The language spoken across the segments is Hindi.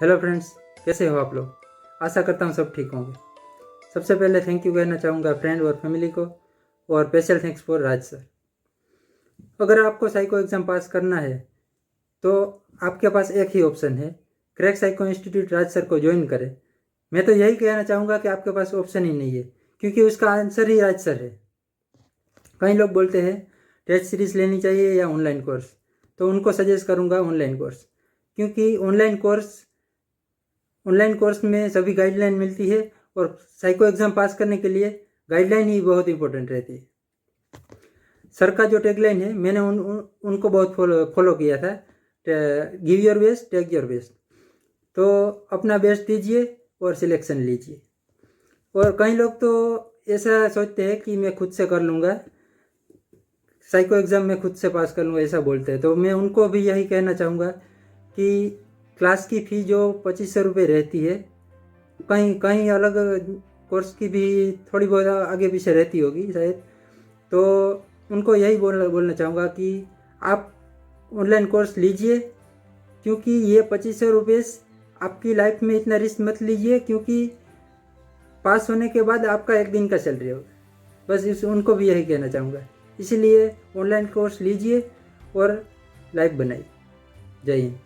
हेलो फ्रेंड्स, कैसे हो आप लोग। आशा करता हूँ सब ठीक होंगे। सबसे पहले थैंक यू कहना चाहूँगा फ्रेंड और फैमिली को, और special thanks for Raj sir. अगर आपको साइको एग्ज़ाम पास करना है तो आपके पास एक ही ऑप्शन है, क्रैक साइको इंस्टीट्यूट राज सर को ज्वाइन करें। मैं तो यही कहना चाहूँगा कि आपके पास ऑप्शन ही नहीं है, क्योंकि उसका आंसर ही राज सर है। कई लोग बोलते हैं टेस्ट सीरीज लेनी चाहिए या ऑनलाइन कोर्स, तो उनको सजेस्ट करूँगा ऑनलाइन कोर्स, क्योंकि ऑनलाइन कोर्स में सभी गाइडलाइन मिलती है, और साइको एग्ज़ाम पास करने के लिए गाइडलाइन ही बहुत इंपॉर्टेंट रहती है। सर का जो टैगलाइन है, मैंने उनको बहुत फॉलो किया था, give your best take your best. तो अपना बेस्ट दीजिए और सिलेक्शन लीजिए। और कई लोग तो ऐसा सोचते हैं कि मैं खुद से कर लूँगा, साइको एग्ज़ाम में खुद से पास कर लूँगा, ऐसा बोलते हैं। तो मैं उनको भी यही कहना चाहूँगा कि क्लास की फ़ी जो 2500 रुपये रहती है, कहीं कहीं अलग कोर्स की भी थोड़ी बहुत आगे पीछे रहती होगी शायद, तो उनको यही बोलना चाहूँगा कि आप ऑनलाइन कोर्स लीजिए, क्योंकि ये 2500 रुपये आपकी लाइफ में इतना रिस्क मत लीजिए, क्योंकि पास होने के बाद आपका एक दिन का सैलरी होगा। बस इस उनको भी यही कहना चाहूँगा। इसीलिए ऑनलाइन कोर्स लीजिए और लाइफ बनाइए। जय हिंद।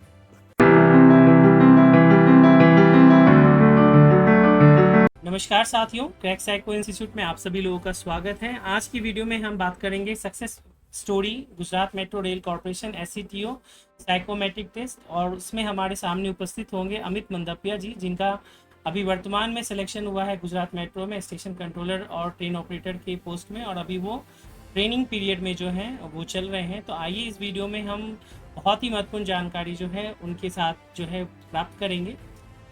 नमस्कार साथियों, क्रैक साइको इंस्टीट्यूट में आप सभी लोगों का स्वागत है। आज की वीडियो में हम बात करेंगे success story Gujarat metro rail corporation SCTO psychometric test, और उसमें हमारे सामने उपस्थित होंगे अमित मंदपिया जी, जिनका अभी वर्तमान में सिलेक्शन हुआ है गुजरात मेट्रो में स्टेशन कंट्रोलर और ट्रेन ऑपरेटर के पोस्ट में, और अभी वो ट्रेनिंग पीरियड में जो है वो चल रहे हैं। तो आइए इस वीडियो में हम बहुत ही महत्वपूर्ण जानकारी जो है उनके साथ जो है प्राप्त करेंगे।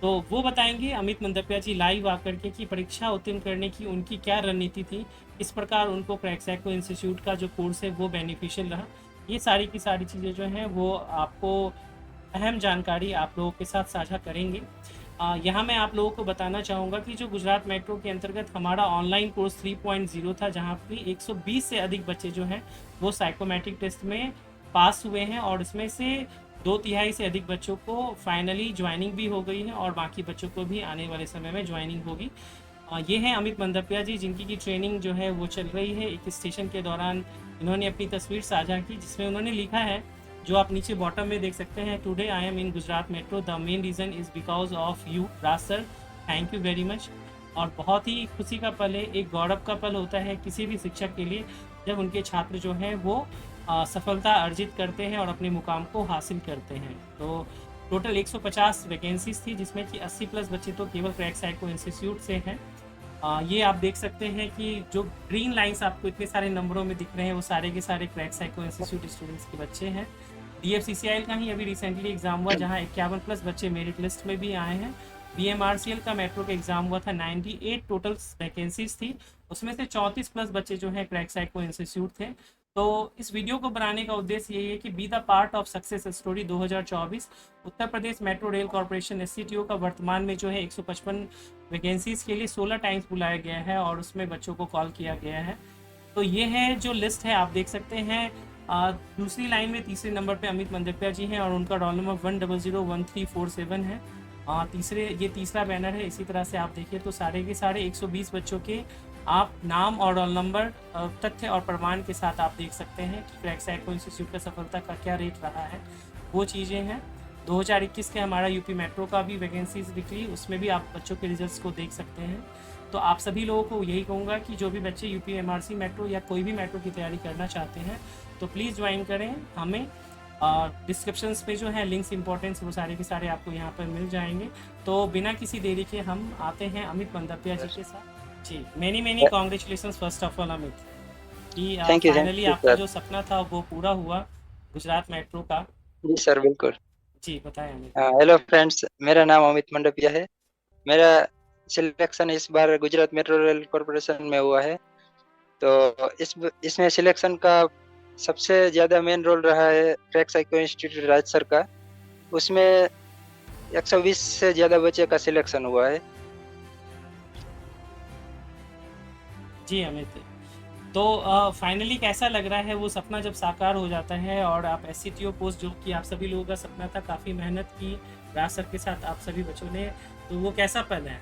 तो वो बताएंगे अमित मंदपिया जी लाइव आकर के कि परीक्षा उत्तीर्ण करने की उनकी क्या रणनीति थी, किस प्रकार उनको क्रैक साइको इंस्टीट्यूट का जो कोर्स है वो बेनिफिशियल रहा। ये सारी की सारी चीज़ें जो हैं वो आपको अहम जानकारी आप लोगों के साथ साझा करेंगे। यहाँ मैं आप लोगों को बताना चाहूँगा कि जो गुजरात मेट्रो के अंतर्गत हमारा ऑनलाइन कोर्स 3.0 था, जहाँ पे 120 से अधिक बच्चे जो हैं वो साइकोमेट्रिक टेस्ट में पास हुए हैं, और इसमें से 2/3 से अधिक बच्चों को फाइनली ज्वाइनिंग भी हो गई है, और बाकी बच्चों को भी आने वाले समय में ज्वाइनिंग होगी। ये हैं अमित मंदपिया जी, जिनकी की ट्रेनिंग जो है वो चल रही है। एक स्टेशन के दौरान इन्होंने अपनी तस्वीर साझा की, जिसमें उन्होंने लिखा है, जो आप नीचे बॉटम में देख सकते हैं, today I am in Gujarat metro, the main reason is because of you Raj sir, thank you very much. और बहुत ही खुशी का पल है, एक गौरव का पल होता है किसी भी शिक्षक के लिए, जब उनके छात्र जो हैं वो सफलता अर्जित करते हैं और अपने मुकाम को हासिल करते हैं। तो टोटल 150 वैकेंसीज थी, जिसमें कि 80 प्लस बच्चे तो केवल क्रैक साइको इंस्टीट्यूट से हैं। ये आप देख सकते हैं कि जो ग्रीन लाइंस आपको इतने सारे नंबरों में दिख रहे हैं, वो सारे के सारे क्रैक साइको इंस्टीट्यूट स्टूडेंट्स के बच्चे हैं। DFCCIL का ही अभी रिसेंटली एग्जाम हुआ, जहाँ 51 प्लस बच्चे मेरिट लिस्ट में भी आए हैं। BMRCL का मेट्रो का एग्जाम हुआ था, 98 टोटल वैकेंसीज थी, उसमें से 34 प्लस बच्चे जो हैं क्रैक साइको इंस्टीट्यूट थे। तो इस वीडियो को बनाने का उद्देश्य यही है कि be the part of success story 2024। Uttar Pradesh metro rail corporation SCTO का वर्तमान में जो है 155 वैकेंसीज के लिए 16 टाइम्स बुलाया गया है, और उसमें बच्चों को कॉल किया गया है। तो ये है जो लिस्ट है, आप देख सकते हैं। दूसरी लाइन में तीसरे नंबर पे अमित मंदपिया जी हैं, और उनका रोल नंबर 1001347 है। ये तीसरा बैनर है। इसी तरह से आप देखिए तो सारे के सारे 120 बच्चों के आप नाम और रोल नंबर, तथ्य और प्रमाण के साथ आप देख सकते हैं कि क्रैक साइको इंस्टीट्यूट का सफलता का क्या रेट रहा है। वो चीज़ें हैं। 2021 के हमारा यूपी मेट्रो का भी वैकेंसीज निकली, उसमें भी आप बच्चों के रिजल्ट्स को देख सकते हैं। तो आप सभी लोगों को यही कहूँगा कि जो भी बच्चे यूपी MRC मेट्रो या कोई भी मेट्रो की तैयारी करना चाहते हैं, तो प्लीज़ ज्वाइन करें हमें। डिस्क्रिप्शंस में जो है लिंक्स इंपॉर्टेंट्स वो सारे के सारे आपको यहाँ पर मिल जाएंगे। तो बिना किसी देरी के हम आते हैं अमित मंदपिया जी के साथ। जी, many many congratulation first of all Amit, कि थैंक यू फाइनली आपका सर। जो सपना था वो पूरा हुआ गुजरात मेट्रो का। जी सर, बिल्कुल। जी बताएं अमित। हेलो फ्रेंड्स, मेरा नाम अमित मंडपिया है। मेरा सिलेक्शन इस बार गुजरात मेट्रो रेल कॉरपोरेशन में हुआ है। तो इसमें सिलेक्शन का सबसे ज़्यादा मेन रोल रहा है क्रैक साइको इंस्टीट्यूट राज सर का। उसमें 120 से ज़्यादा बच्चे का सिलेक्शन हुआ है। जी अमित, तो फाइनली कैसा लग रहा है वो सपना जब साकार हो जाता है और आप एससीटीओ पोस्ट जो कि आप सभी लोगों का सपना था, काफ़ी मेहनत की राज सर के साथ आप सभी बच्चों ने, तो वो कैसा पल है?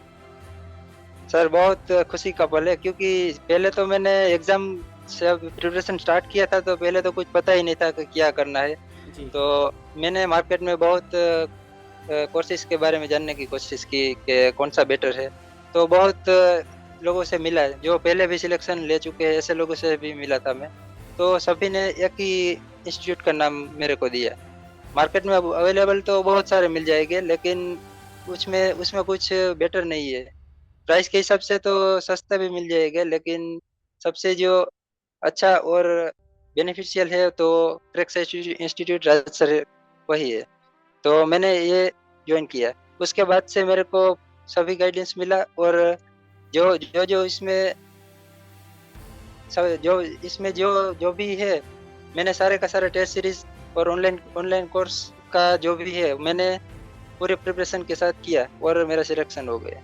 सर बहुत खुशी का पल है, क्योंकि पहले तो मैंने एग्जाम से प्रिपरेशन स्टार्ट किया था, तो पहले तो कुछ पता ही नहीं था कि क्या करना है। जी। तो मैंने मार्केट में बहुत कोर्सेज के बारे में जानने की कोशिश की कि कौन सा बेटर है। तो बहुत लोगों से मिला है, जो पहले भी सिलेक्शन ले चुके हैं, ऐसे लोगों से भी मिला था मैं। तो सभी ने एक ही इंस्टीट्यूट का नाम मेरे को दिया। मार्केट में अब अवेलेबल तो बहुत सारे मिल जाएंगे, लेकिन उसमें उसमें कुछ बेटर नहीं है। प्राइस के हिसाब से तो सस्ता भी मिल जाएगा, लेकिन सबसे जो अच्छा और बेनिफिशियल है तो क्रेक्स इंस्टीट्यूट राजसर वही है। तो मैंने ये ज्वाइन किया। उसके बाद से मेरे को सभी गाइडेंस मिला, और जो इसमें जो इसमें जो भी है, मैंने सारे का सारे टेस्ट सीरीज और ऑनलाइन ऑनलाइन कोर्स का जो भी है, मैंने पूरे प्रिपरेशन के साथ किया और मेरा सिलेक्शन हो गया।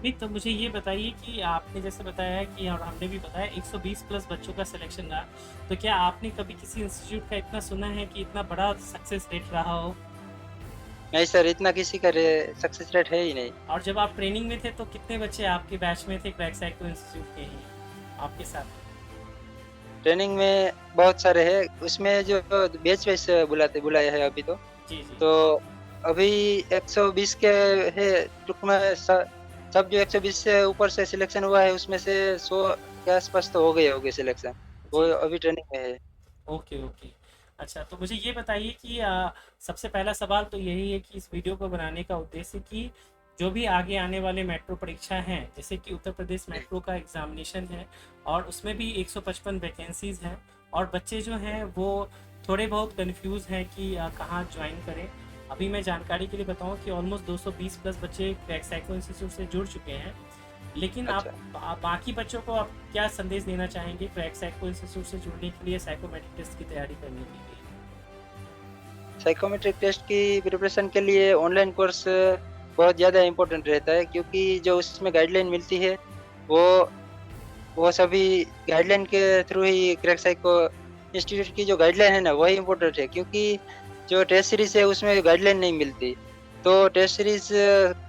नहीं, तो मुझे ये बताइए कि आपने जैसे बताया है कि, और हमने भी बताया 120 प्लस बच्चों का सिलेक्शन रहा, तो क्या आपने कभी किसी इंस्टीट्यूट का इतना सुना है कि इतना बड़ा सक्सेस रेट रहा हो? नहीं सर, इतना किसी का सक्सेस रेट है ही नहीं। और जब आप ट्रेनिंग में थे तो कितने बच्चे आपके बैच में थे क्रैक साइको इंस्टीट्यूट के ही आपके साथ? ट्रेनिंग में बहुत सारे हैं, उसमें जो बैच वाइज बुलाया है अभी तो। जी जी। तो अभी 120 के है टुक में, सब जो 120 से ऊपर से सिलेक्शन हुआ है, उसमें से 100 के आसपास तो हो गए होंगे सिलेक्शन। वो जी। अभी ट्रेनिंग में है। Okay okay. अच्छा, तो मुझे ये बताइए कि सबसे पहला सवाल तो यही है कि इस वीडियो को बनाने का उद्देश्य कि जो भी आगे आने वाले मेट्रो परीक्षा हैं, जैसे कि उत्तर प्रदेश मेट्रो का एग्जामिनेशन है और उसमें भी 155 वैकेंसीज हैं, और बच्चे जो हैं वो थोड़े बहुत कंफ्यूज हैं कि कहाँ ज्वाइन करें। अभी मैं जानकारी के लिए बताऊं कि ऑलमोस्ट 220 प्लस बच्चे क्रैक साइको इंस्टीट्यूट से जुड़ चुके हैं, लेकिन आप अच्छा, बाकी बच्चों को आप क्या संदेश देना चाहेंगे क्रैक साइको इंस्टीट्यूट से जुड़ने के लिए, साइकोमेट्रिक टेस्ट की तैयारी करने के लिए? साइकोमेट्रिक टेस्ट की प्रिपरेशन के लिए ऑनलाइन कोर्स बहुत ज़्यादा इम्पोर्टेंट रहता है, क्योंकि जो उसमें गाइडलाइन मिलती है, वो वो सभी गाइडलाइन के थ्रू ही क्रैक साइको इंस्टीट्यूट की जो गाइडलाइन है ना, वही इम्पोर्टेंट है। क्योंकि जो टेस्ट सीरीज है उसमें गाइडलाइन नहीं मिलती, तो टेस्ट सीरीज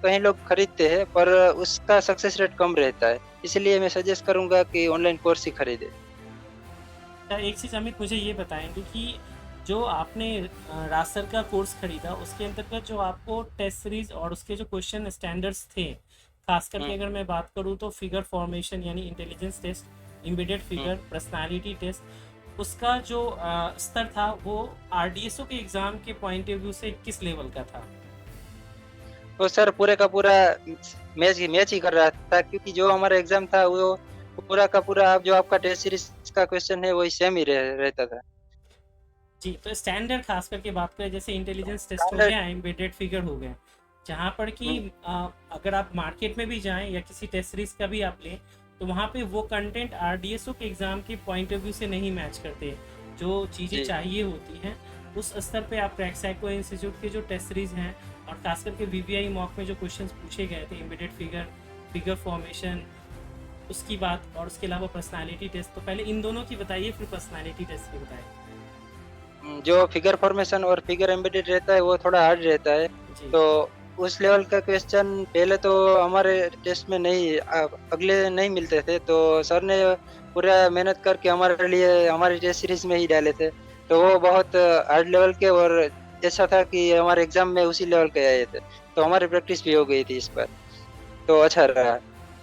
कई लोग खरीदते हैं, पर उसका सक्सेस रेट कम रहता है। इसलिए मैं सजेस्ट करूंगा कि ऑनलाइन कोर्स ही खरीदे। अच्छा, एक चीज़ अमित मुझे ये बताएंगे कि जो आपने रास्टर का कोर्स खरीदा उसके अंतर्गत जो आपको टेस्ट सीरीज और उसके जो क्वेश्चन स्टैंडर्ड्स थे, खास करके अगर मैं बात करूँ तो फिगर फॉर्मेशन यानी intelligence test, embedded figure, personality test, उसका जो स्तर था वो आरडीएसओ के एग्ज़ाम के पॉइंट ऑफ व्यू से किस लेवल का था? तो सर पूरे का पूरा मैच ही कर रहा था, क्योंकि जो हमारा एग्जाम था वो पूरा का पूरा, जो आपका टेस्ट सीरीज का क्वेश्चन है वही सेम ही रहता था। जी, तो स्टैंडर्ड खास करके बात करें, जैसे इंटेलिजेंस टेस्ट हो स्टैंडर्ड। गया, एम्बेडेड फिगर हो गया, जहाँ पर कि अगर आप मार्केट में भी जाएं या किसी टेस्ट सीरीज का भी आप लें, तो वहाँ पे वो कंटेंट आरडीएसओ के एग्ज़ाम के पॉइंट ऑफ व्यू से नहीं मैच करते। जो चीज़ें जी। चाहिए होती हैं उस स्तर पे आप क्रैक साइको इंस्टीट्यूट के जो टेस्ट सीरीज हैं, और खास करके वीवीआई मॉक में जो क्वेश्चन पूछे गए थे, एम्बेडेड फिगर, फिगर फॉर्मेशन, उसकी बात, और उसके अलावा पर्सनालिटी टेस्ट, तो पहले इन दोनों की बताइए फिर पर्सनालिटी टेस्ट की बताइए। जो फिगर फॉर्मेशन और फिगर एम्बेडेड रहता है वो थोड़ा हार्ड रहता है। जी तो उस लेवल का क्वेश्चन पहले तो हमारे टेस्ट में नहीं, अगले नहीं मिलते थे, तो सर ने पूरा मेहनत करके हमारे लिए हमारी टेस्ट सीरीज में ही डाले थे। तो वो बहुत हार्ड लेवल के, और ऐसा था कि हमारे एग्जाम में उसी लेवल के आए थे, तो हमारी प्रैक्टिस भी हो गई थी इस पर। तो अच्छा रहा।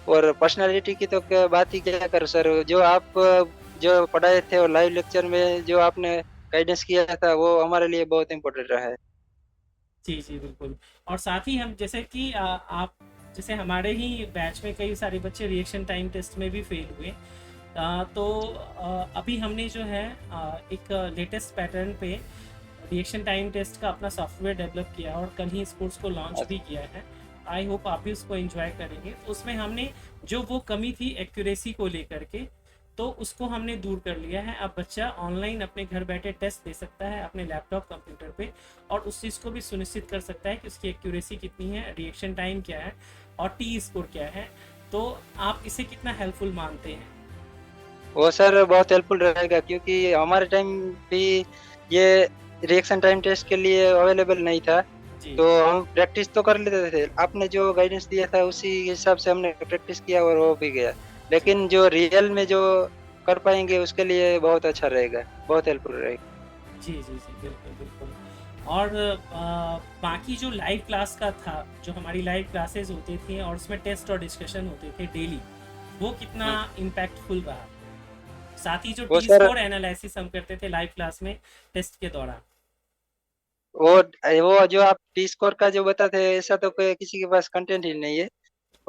और पर्सनालिटी की तो क्या बात ही क्या कर सर, जो आप जो पढ़ाए थे और लाइव लेक्चर में जो आपने गाइडेंस किया था, वो हमारे लिए बहुत इम्पोर्टेंट रहा है। जी जी बिल्कुल। और साथ ही हम जैसे कि आप जैसे हमारे ही बैच में कई सारे बच्चे रिएक्शन टाइम टेस्ट में भी फेल हुए, तो अभी हमने जो है एक लेटेस्ट पैटर्न पे रिएक्शन टाइम टेस्ट का अपना सॉफ्टवेयर डेवलप किया और कल ही इस कोर्स को लॉन्च भी किया है। आई होप आप भी उसको एंजॉय करेंगे। तो उसमें हमने जो वो कमी थी एक्यूरेसी को लेकर के, तो उसको हमने दूर कर लिया है। अब बच्चा ऑनलाइन अपने घर बैठे टेस्ट दे सकता है अपने लैपटॉप कंप्यूटर पे, और उस चीज़ को भी सुनिश्चित कर सकता है कि उसकी एक्यूरेसी कितनी है, रिएक्शन टाइम क्या है और टी स्कोर क्या है। तो आप इसे कितना हेल्पफुल मानते हैं? वो सर बहुत हेल्पफुल रहेगा, क्योंकि हमारे टाइम भी ये रिएक्शन टाइम टेस्ट के लिए अवेलेबल नहीं था। जी तो हम प्रैक्टिस तो कर लेते थे, आपने जो गाइडेंस दिया था उसी हिसाब से हमने प्रैक्टिस किया और हो भी गया। जी लेकिन जो रियल में जो कर पाएंगे उसके लिए बहुत अच्छा रहेगा, बहुत हेल्पफुल रहेगा। जी जी जी, बिल्कुल बिल्कुल। और बाकी जो लाइव क्लास का था, जो हमारी लाइव क्लासेस होती थी और उसमें टेस्ट और डिस्कशन होते थे डेली, वो कितना हम्म, इम्पैक्टफुल रहा? साथ ही जो वो टी सर, स्कोर एनालिसिस हम करते थे लाइव क्लास में टेस्ट के दौरान। वो वो जो आप टी स्कोर का जो बताते हैं, ऐसा तो कोई किसी के पास कंटेंट ही नहीं है।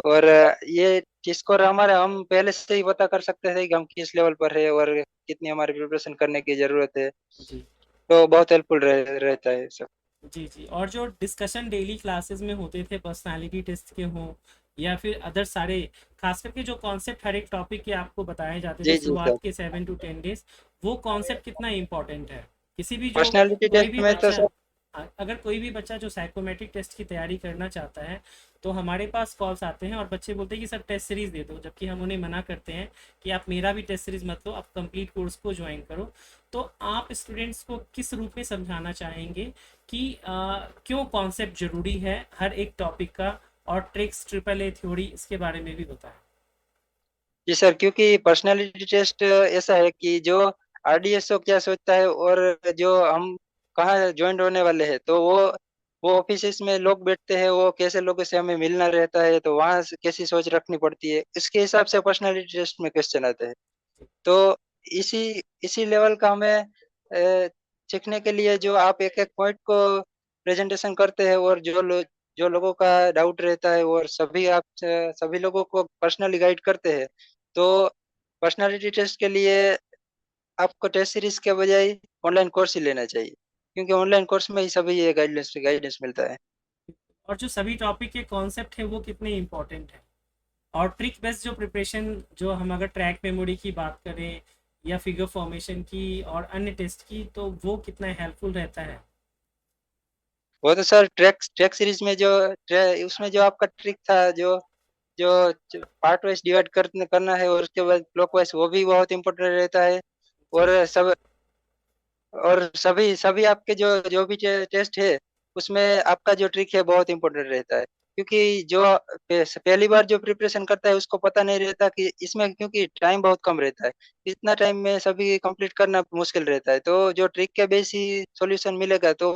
और ये टी स्कोर हमारा हम पहले से ही पता कर सकते थे कि हम किस लेवल पर है और कितनी हमारी प्रिपरेशन करने की जरूरत है। जी तो बहुत हेल्पफुल रहता है सब। जी जी। और जो डिस्कशन डेली क्लासेस में होते थे, पर्सनालिटी टेस्ट के हों या फिर अदर सारे, खास करके जो कॉन्सेप्ट हर एक टॉपिक के आपको बताए जाते थे जी जी सर। शुरुआत के 7 to 10 डेज, वो कॉन्सेप्ट कितना इम्पोर्टेंट है? किसी भी जो पर्सनालिटी कोई टेस्ट भी में तो बच्चा, सर, अगर कोई भी बच्चा जो साइकोमेट्रिक टेस्ट की तैयारी करना चाहता है, तो हमारे पास कॉल्स आते हैं और बच्चे बोलते हैं कि सर टेस्ट सीरीज दे दो, जबकि हम उन्हें मना करते हैं कि आप मेरा भी टेस्ट सीरीज मत लो, आप कंप्लीट कोर्स को ज्वाइन करो। तो आप स्टूडेंट्स को किस रूप में समझाना चाहेंगे कि क्यों कॉन्सेप्ट जरूरी है हर एक टॉपिक का, और ट्रिक्स, ट्रिपल ए थ्योरी, इसके बारे में भी बताएं। जी सर, क्योंकि पर्सनालिटी टेस्ट ऐसा है कि जो आरडीएसओ क्या सोचता है और जो हम कहाँ ज्वाइन होने वाले हैं, तो वो ऑफिस में लोग बैठते हैं, वो कैसे लोगों से हमें मिलना रहता है, तो वहाँ से कैसी सोच रखनी पड़ती है, इसके हिसाब से पर्सनालिटी टेस्ट में क्वेश्चन आते हैं। तो इसी इसी लेवल का हमें सीखने के लिए जो आप एक एक पॉइंट को प्रेजेंटेशन करते हैं, और जो लोगों का डाउट रहता है और सभी लोगों को पर्सनली गाइड करते हैं। तो पर्सनालिटी टेस्ट के लिए आपको टेस्ट सीरीज के बजाय ऑनलाइन कोर्स ही लेना चाहिए, क्योंकि ऑनलाइन कोर्स में ही सभी ये गाइडेंस गाइडेंस मिलता है। और जो सभी टॉपिक के कॉन्सेप्ट है वो कितने इंपॉर्टेंट है? और ट्रिक बेस्ड जो प्रिपरेशन, जो हम अगर ट्रैक मेमोरी की बात करें या फिगर फॉर्मेशन की और अन्य टेस्ट की, तो वो कितना हेल्पफुल रहता है? वो तो सर ट्रैक ट्रैक सीरीज में उसमें जो आपका ट्रिक था, जो जो पार्ट वाइज डिवाइड करना है और उसके बाद क्लॉक वाइज, वो भी बहुत इंपॉर्टेंट रहता है। जी और सब और सभी सभी आपके जो जो भी टेस्ट है, उसमें आपका जो ट्रिक है बहुत इंपॉर्टेंट रहता है, क्योंकि जो पहली बार जो प्रिपरेशन करता है उसको पता नहीं रहता कि इसमें, क्योंकि टाइम बहुत कम रहता है, इतना टाइम में सभी कंप्लीट करना मुश्किल रहता है। तो जो ट्रिक के बेस ही सॉल्यूशन मिलेगा तो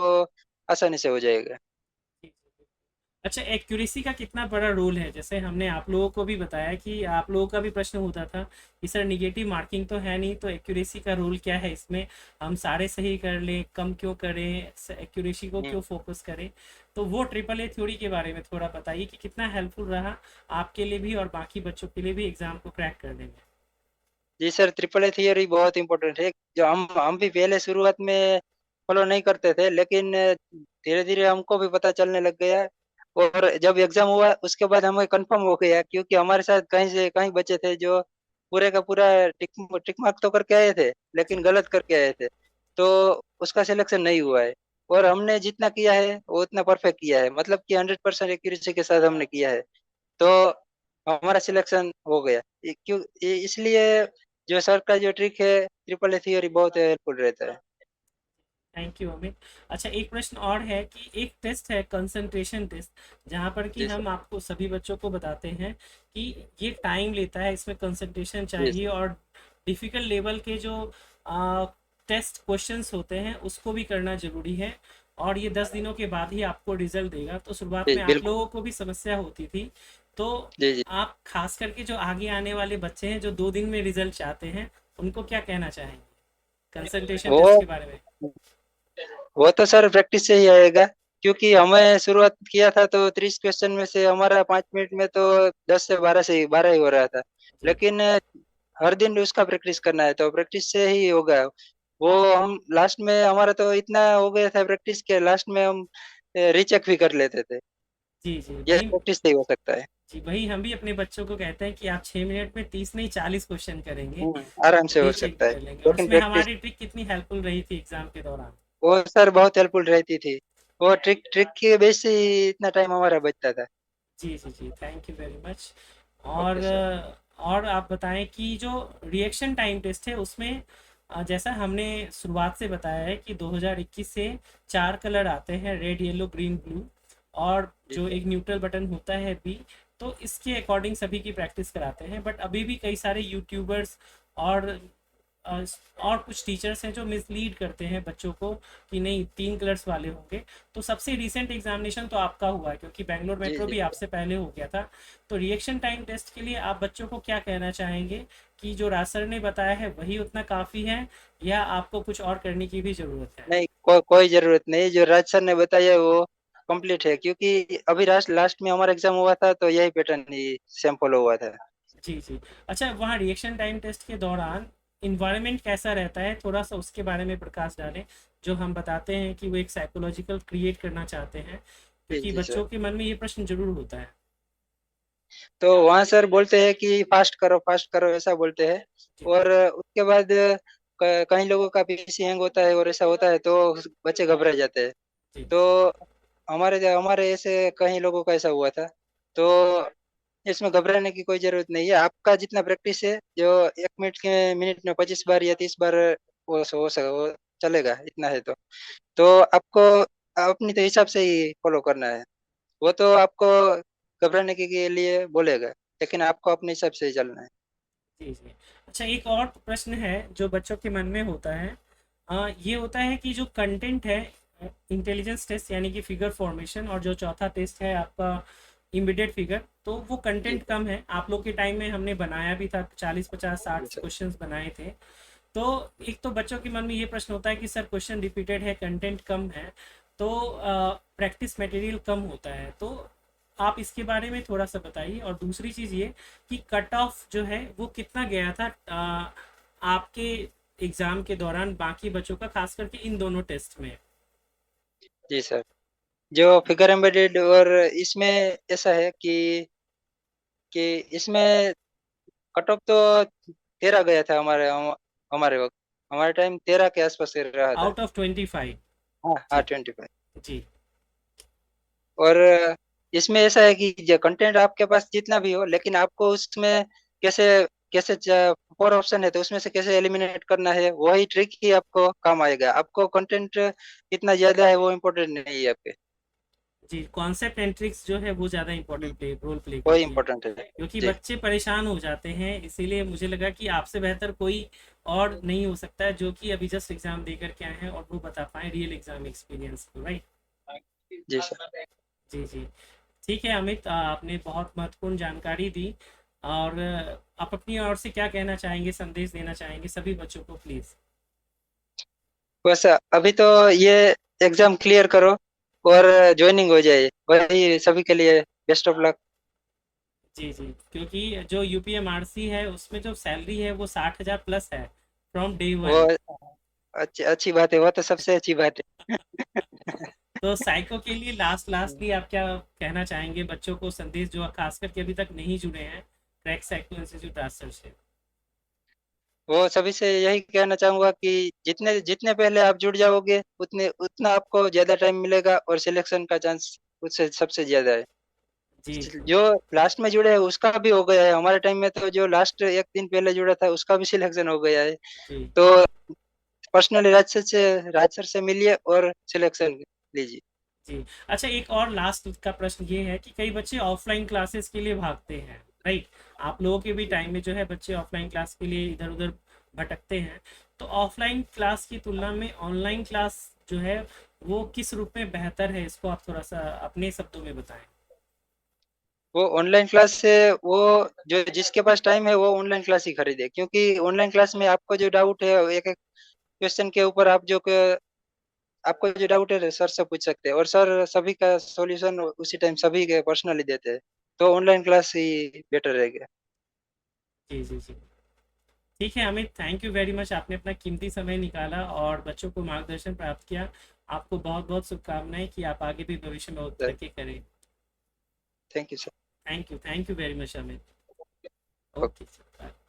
आसानी से हो जाएगा। जी। अच्छा, एक्यूरेसी का कितना बड़ा रोल है? जैसे हमने आप लोगों को भी बताया कि आप लोगों का भी प्रश्न होता था कि सर निगेटिव मार्किंग तो है नहीं, तो एक्यूरेसी का रोल क्या है इसमें? हम सारे सही कर लें, कम क्यों करें, एक्यूरेसी को हम्म। क्यों फोकस करें? तो वो ट्रिपल ए थ्योरी के बारे में थोड़ा बताइए कि कितना हेल्पफुल रहा आपके लिए भी और बाकी बच्चों के लिए भी एग्जाम को क्रैक करने में। जी सर, ट्रिपल ए थियरी बहुत इंपॉर्टेंट है, जो हम भी पहले शुरुआत में फॉलो नहीं करते थे, लेकिन धीरे धीरे हमको भी पता चलने लग गया। और जब एग्जाम हुआ उसके बाद हमें कंफर्म हो गया, क्योंकि हमारे साथ कहीं से कहीं बच्चे थे जो पूरे का पूरा टिक मार्क तो करके आए थे, जी लेकिन गलत करके आए थे। तो उसका सिलेक्शन नहीं हुआ है। और हमने जितना किया है वो उतना परफेक्ट किया है, मतलब कि 100% एक्यूरेसी के साथ हमने किया है। तो हमारा सिलेक्शन हो गया। इसलिए जो सर का जो ट्रिक है, ट्रिपल ए थियोरी, बहुत हेल्पफुल रहता है। Thank you Amit. अच्छा, एक प्रश्न और है कि एक टेस्ट है कंसंट्रेशन टेस्ट, जहाँ पर कि जी सर। हम आपको सभी बच्चों को बताते हैं कि ये टाइम लेता है, इसमें कंसंट्रेशन जी चाहिए, सर। और डिफिकल्ट लेवल के जो टेस्ट क्वेश्चंस होते हैं उसको भी करना ज़रूरी है, और ये 10 दिनों के बाद ही आपको रिजल्ट देगा। तो शुरुआत जी में आप बिल्कुल। लोगों को भी समस्या होती थी, तो जी जी। आप खास करके जो आगे आने वाले बच्चे हैं जो 2 दिन में रिजल्ट चाहते हैं, उनको क्या कहना चाहेंगे कंसंट्रेशन टेस्ट वो के बारे में? वो तो सर प्रैक्टिस से ही आएगा, क्योंकि हमें शुरुआत किया था तो 30 क्वेश्चन में से हमारा 5 मिनट में तो 10 से 12 ही हो रहा था। जी लेकिन हर दिन उसका प्रैक्टिस करना है, तो प्रैक्टिस से ही होगा। वो हम लास्ट में हमारा तो इतना हो गया था प्रैक्टिस के, लास्ट में हम रीचेक भी कर लेते थे। जी जी, ये वही। प्रैक्टिस से ही हो सकता है। जी, वही हम भी अपने बच्चों को कहते हैं कि आप 6 मिनट में 30 नहीं 40 क्वेश्चन करेंगे, आराम से हो रीचेक सकता भी है, कर लेंगे। और लेकिन उसमें प्रैक्टिस, हमारी ट्रिक कितनी हेल्पफुल रही थी एग्जाम के दौरान। वो सर बहुत हेल्पफुल रहती थी। वो ट्रिक ट्रिक की बेस से ही इतना टाइम हमारा बचता था। जी जी जी, थैंक यू वेरी मच। और ओके सर। और आप बताएं कि जो रिएक्शन टाइम टेस्ट है उसमें जैसा हमने शुरुआत से बताया है कि 2021 से 4 कलर आते हैं, रेड येलो ग्रीन ब्लू, और जी जो सर। एक न्यूट्रल बटन होता है बी। तो इसके अकॉर्डिंग सभी की प्रैक्टिस कराते हैं, बट अभी भी कई सारे यूट्यूबर्स और अ, और कुछ टीचर्स हैं जो मिसलीड करते हैं बच्चों को कि नहीं 3 कलर्स वाले होंगे। तो सबसे रिसेंट एग्जामिनेशन तो आपका हुआ है, क्योंकि बैंगलोर जी मेट्रो जी भी सर। आपसे पहले हो गया था। तो रिएक्शन टाइम टेस्ट के लिए आप बच्चों को क्या कहना चाहेंगे कि जो राज सर ने बताया है वही उतना काफ़ी है, या आपको कुछ और करने की भी ज़रूरत है? नहीं, कोई ज़रूरत नहीं, जो राज सर ने बताया है वो कंप्लीट है, क्योंकि अभी लास्ट लास्ट में हमारा एग्ज़ाम हुआ था तो यही पैटर्न ही सेम फॉलो हुआ था। जी जी। अच्छा, वहाँ रिएक्शन टाइम टेस्ट के दौरान इन्वायरमेंट कैसा रहता है, थोड़ा सा उसके बारे में प्रकाश डालें। जो हम बताते हैं कि वो एक साइकोलॉजिकल क्रिएट करना चाहते हैं, जी, क्योंकि जी सर। बच्चों के मन में ये प्रश्न जरूर होता है। तो वहाँ सर बोलते हैं कि फ़ास्ट करो ऐसा बोलते हैं, जी और उसके बाद क कई लोगों का पीसी हैंग होता है और ऐसा होता है तो बच्चे घबरा जाते हैं। जी तो हमारे ऐसे कई लोगों का ऐसा हुआ था। तो इसमें घबराने की कोई ज़रूरत नहीं है। आपका जितना प्रैक्टिस है, जो 1 मिनट में 25 बार या 30 बार वो चलेगा, इतना है तो। तो आपको अपनी तो हिसाब से ही फ़ॉलो करना है। वो तो आपको घबराने के लिए बोलेगा, लेकिन आपको अपने हिसाब से ही चलना है। जी जी। अच्छा, एक और प्रश्न है जो बच्चों के मन में होता है। ये होता है कि जो कंटेंट है, इंटेलिजेंस टेस्ट यानी कि फिगर फॉर्मेशन, और जो चौथा टेस्ट है आपका इमीडिएट फिगर, तो वो जी कंटेंट सर। कम है। आप लोग के टाइम में हमने बनाया भी था, 40 50 60 जी सर। क्वेश्चंस बनाए थे। तो एक तो बच्चों के मन में ये प्रश्न होता है कि सर क्वेश्चन रिपीटेड है, कंटेंट कम है, तो प्रैक्टिस मटेरियल कम होता है। तो आप इसके बारे में थोड़ा सा बताइए। और दूसरी चीज़ ये कि कट ऑफ जो है वो कितना गया था आपके एग्ज़ाम के दौरान बाकी बच्चों का, खास करके इन दोनों टेस्ट में? जी सर। जो फिगर एम्बेडेड और इसमें ऐसा है कि इसमें कट ऑफ तो 13 गया था हमारे वक़्त। हमारे टाइम 13 के आस-पास रहा था। Out of 25? हाँ, हाँ जी 25। जी और इसमें ऐसा है कि जो कंटेंट आपके पास जितना भी हो, लेकिन आपको उसमें कैसे कैसे च 4 ऑप्शन है तो उसमें से कैसे एलिमिनेट करना है, वही ट्रिक ही आपको काम आएगा। आपको कंटेंट कितना ज़्यादा है वो इम्पोर्टेंट नहीं है आपके। जी। कॉन्सेप्ट एंड ट्रिक्स जो है वो ज़्यादा हुँ, इंपॉर्टेंट रोल प्ले वही करती है, इम्पोर्टेंट है। क्योंकि जी, बच्चे परेशान हो जाते हैं। इसीलिए मुझे लगा कि आपसे बेहतर कोई और नहीं हो सकता है जो कि अभी जस्ट एग्ज़ाम दे कर के आए हैं और वो बता पाएँ रियल एग्ज़ाम एक्सपीरियंस को, राइट? जी सर। जी जी। ठीक है अमित, आपने बहुत महत्वपूर्ण जानकारी दी। और आप अपनी ओर से क्या कहना चाहेंगे, संदेश देना चाहेंगे सभी बच्चों को, प्लीज़? बस अभी तो ये एग्ज़ाम क्लियर करो और जॉइनिंग हो जाए, वही सभी के लिए बेस्ट ऑफ लक। जी जी। क्योंकि जो यूपीएमआरसी है उसमें जो सैलरी है वो 60,000 प्लस है फ्रॉम डे वो वन। अच्छी अच्छी बात है, वो तो सबसे अच्छी बात है। तो साइको के लिए लास्टली आप क्या कहना चाहेंगे बच्चों को, संदेश जो खास करके अभी तक नहीं जुड़े हैं क्रैक साइको इंस्टीट्यूट राजसर से? वो सभी से यही कहना चाहूँगा कि जितने जितने पहले आप जुड़ जाओगे, उतने उतना आपको ज़्यादा टाइम मिलेगा और सिलेक्शन का चांस उससे सबसे ज़्यादा है। जी जो लास्ट में जुड़े हैं उसका भी हो गया है, हमारे टाइम में तो जो लास्ट 1 दिन पहले जुड़ा था उसका भी सिलेक्शन हो गया है। जी तो पर्सनली राज सर से मिलिए और सिलेक्शन लीजिए। जी। अच्छा, एक और लास्ट का प्रश्न ये है कि कई बच्चे ऑफलाइन क्लासेस के लिए भागते हैं, राइट? आप लोगों के भी टाइम में जो है बच्चे ऑफलाइन क्लास के लिए इधर उधर भटकते हैं। तो ऑफलाइन क्लास की तुलना में ऑनलाइन क्लास जो है वो किस रूप में बेहतर है, इसको आप थोड़ा सा अपने शब्दों में बताएं। वो ऑनलाइन क्लास से वो जो जिसके पास टाइम है वो ऑनलाइन क्लास ही खरीदे, क्योंकि ऑनलाइन क्लास में आपको जो डाउट है एक-एक क्वेश्चन के ऊपर आपको जो डाउट है सर से पूछ सकते हैं और सर सभी का सॉल्यूशन उसी टाइम सभी के पर्सनली देते हैं। तो ऑनलाइन क्लास ही बेटर रहेगा। जी जी जी। ठीक है Amit, thank you very much, आपने अपना कीमती समय निकाला और बच्चों को मार्गदर्शन प्राप्त किया। आपको बहुत बहुत शुभकामनाएं कि आप आगे भी भविष्य में और सर, तरक्की करें। Thank you sir. Thank you very much Amit. Okay. Okay sir, bye.